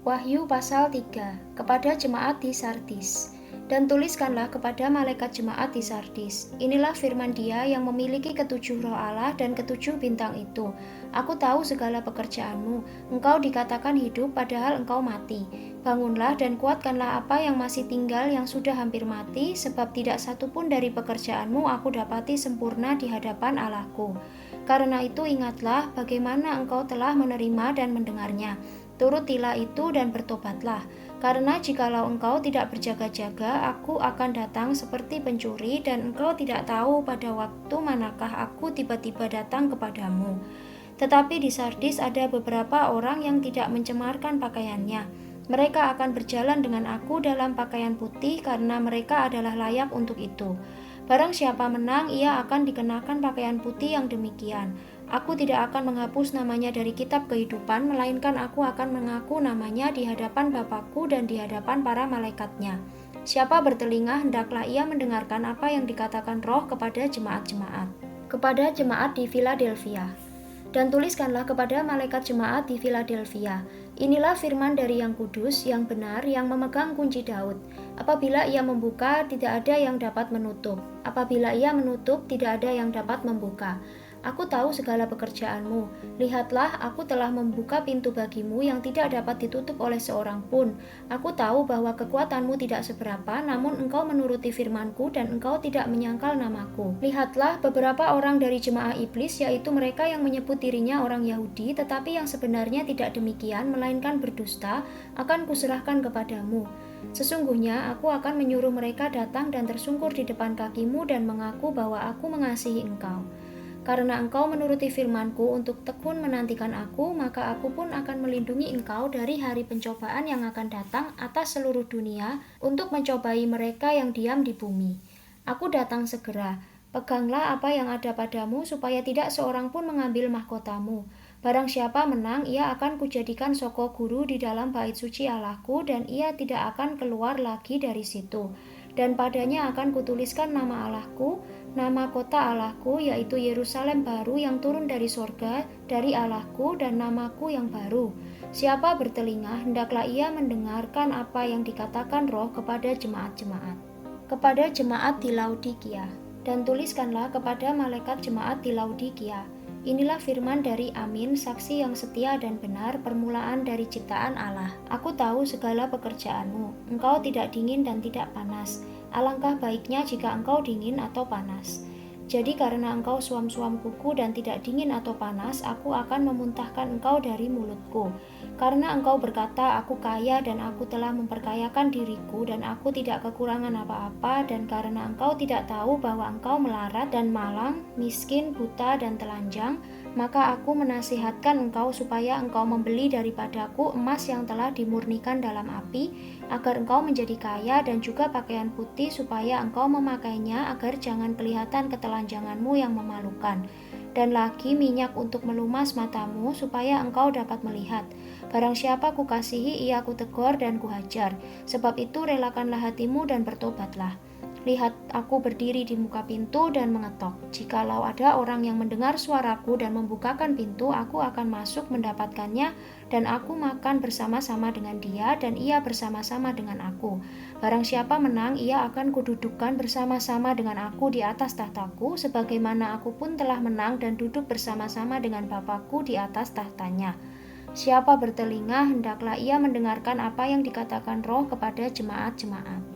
Wahyu pasal 3. Kepada jemaat di Sardis. Dan tuliskanlah kepada malaikat jemaat di Sardis. Inilah firman Dia yang memiliki ketujuh roh Allah dan ketujuh bintang itu. Aku tahu segala pekerjaanmu. Engkau dikatakan hidup padahal engkau mati. Bangunlah dan kuatkanlah apa yang masih tinggal yang sudah hampir mati, sebab tidak satu pun dari pekerjaanmu aku dapati sempurna di hadapan Allahku. Karena itu ingatlah bagaimana engkau telah menerima dan mendengarnya. Turutilah itu dan bertobatlah, karena jikalau engkau tidak berjaga-jaga, aku akan datang seperti pencuri dan engkau tidak tahu pada waktu manakah aku tiba-tiba datang kepadamu. Tetapi di Sardis ada beberapa orang yang tidak mencemarkan pakaiannya. Mereka akan berjalan dengan aku dalam pakaian putih karena mereka adalah layak untuk itu. Barang siapa menang, ia akan dikenakan pakaian putih yang demikian. Aku tidak akan menghapus namanya dari kitab kehidupan, melainkan aku akan mengaku namanya di hadapan Bapakku dan di hadapan para malaikatnya. Siapa bertelinga, hendaklah ia mendengarkan apa yang dikatakan Roh kepada jemaat-jemaat. Kepada jemaat di Philadelphia. Dan tuliskanlah kepada malaikat jemaat di Philadelphia. Inilah firman dari yang kudus, yang benar, yang memegang kunci Daud. Apabila ia membuka, tidak ada yang dapat menutup. Apabila ia menutup, tidak ada yang dapat membuka. Aku tahu segala pekerjaanmu. Lihatlah, aku telah membuka pintu bagimu yang tidak dapat ditutup oleh seorang pun. Aku tahu bahwa kekuatanmu tidak seberapa, namun engkau menuruti firmanku dan engkau tidak menyangkal namaku. Lihatlah, beberapa orang dari jemaah iblis, yaitu mereka yang menyebut dirinya orang Yahudi, tetapi yang sebenarnya tidak demikian, melainkan berdusta, akan kuserahkan kepadamu. Sesungguhnya aku akan menyuruh mereka datang dan tersungkur di depan kakimu dan mengaku bahwa aku mengasihi engkau. Karena engkau menuruti firmanku untuk tekun menantikan aku, maka aku pun akan melindungi engkau dari hari pencobaan yang akan datang atas seluruh dunia untuk mencobai mereka yang diam di bumi. Aku datang segera. Peganglah apa yang ada padamu supaya tidak seorang pun mengambil mahkotamu. Barang siapa menang, ia akan kujadikan soko guru di dalam bait suci Allahku dan ia tidak akan keluar lagi dari situ. Dan padanya akan kutuliskan nama Allahku, nama kota Allahku, yaitu Yerusalem baru yang turun dari sorga, dari Allahku, dan namaku yang baru. Siapa bertelinga, hendaklah ia mendengarkan apa yang dikatakan Roh kepada jemaat-jemaat. Kepada jemaat di Laodikia. Dan tuliskanlah kepada malaikat jemaat di Laodikia. Inilah firman dari Amin, saksi yang setia dan benar, permulaan dari ciptaan Allah. Aku tahu segala pekerjaanmu. Engkau tidak dingin dan tidak panas. Alangkah baiknya jika engkau dingin atau panas. Jadi karena engkau suam-suam kuku dan tidak dingin atau panas, aku akan memuntahkan engkau dari mulutku. Karena engkau berkata, aku kaya dan aku telah memperkayakan diriku dan aku tidak kekurangan apa-apa, dan karena engkau tidak tahu bahwa engkau melarat dan malang, miskin, buta, dan telanjang, maka aku menasihatkan engkau supaya engkau membeli daripadaku emas yang telah dimurnikan dalam api, agar engkau menjadi kaya, dan juga pakaian putih supaya engkau memakainya agar jangan kelihatan ketelanjanganmu yang memalukan. Dan lagi minyak untuk melumas matamu supaya engkau dapat melihat. Barang siapa kukasihi ia kutegur dan kuhajar. Sebab itu relakanlah hatimu dan bertobatlah. Lihat, aku berdiri di muka pintu dan mengetok. Jikalau ada orang yang mendengar suaraku dan membukakan pintu, aku akan masuk mendapatkannya, dan aku makan bersama-sama dengan dia, dan ia bersama-sama dengan aku. Barang siapa menang, ia akan kududukkan bersama-sama dengan aku di atas tahtaku, sebagaimana aku pun telah menang dan duduk bersama-sama dengan Bapakku di atas tahtanya. Siapa bertelinga, hendaklah ia mendengarkan apa yang dikatakan Roh kepada jemaat-jemaat.